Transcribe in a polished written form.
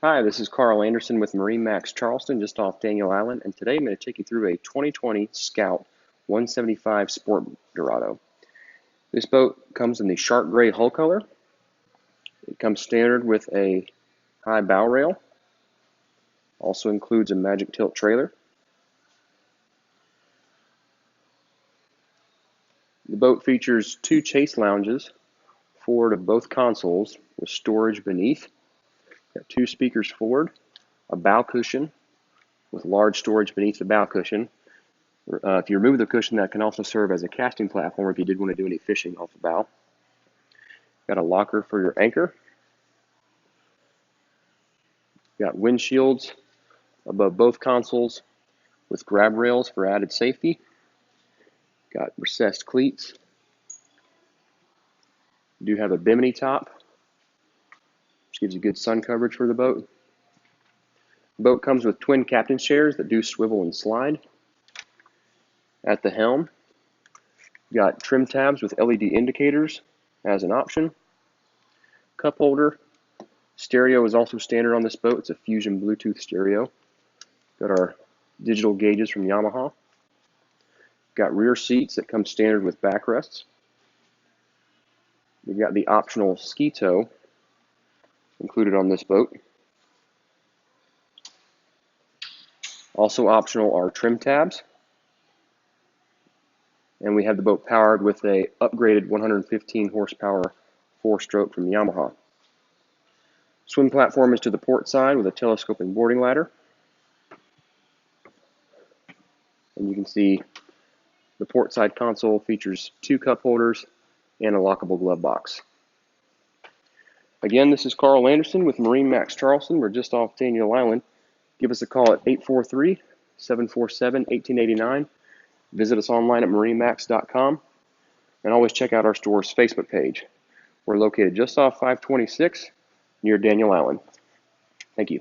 Hi, this is Carl Anderson with MarineMax Charleston, just off Daniel Island, and today I'm going to take you through a 2020 Scout 175 Sport Dorado. This boat comes in the shark gray hull color. It comes standard with a high bow rail. Also includes a magic tilt trailer. The boat features two chase lounges forward of both consoles with storage beneath. Got two speakers forward, a bow cushion with large storage beneath the bow cushion. If you remove the cushion, that can also serve as a casting platform if you did want to do any fishing off the bow. Got a locker for your anchor. Got windshields above both consoles with grab rails for added safety. Got recessed cleats. You do have a bimini top, which gives you good sun coverage for the boat. The boat comes with twin captain's chairs that do swivel and slide. At the helm, you got trim tabs with LED indicators as an option. Cup holder. Stereo is also standard on this boat. It's a Fusion Bluetooth stereo. Got our digital gauges from Yamaha. Got rear seats that come standard with backrests. We've got the optional ski tow included on this boat. Also optional are trim tabs. And we have the boat powered with a upgraded 115 horsepower 4-stroke from Yamaha. Swim platform is to the port side with a telescoping boarding ladder. And you can see the port side console features two cup holders and a lockable glove box. Again, this is Carl Anderson with MarineMax Charleston. We're just off Daniel Island. Give us a call at 843-747-1889. Visit us online at marinemax.com. And always check out our store's Facebook page. We're located just off 526 near Daniel Island. Thank you.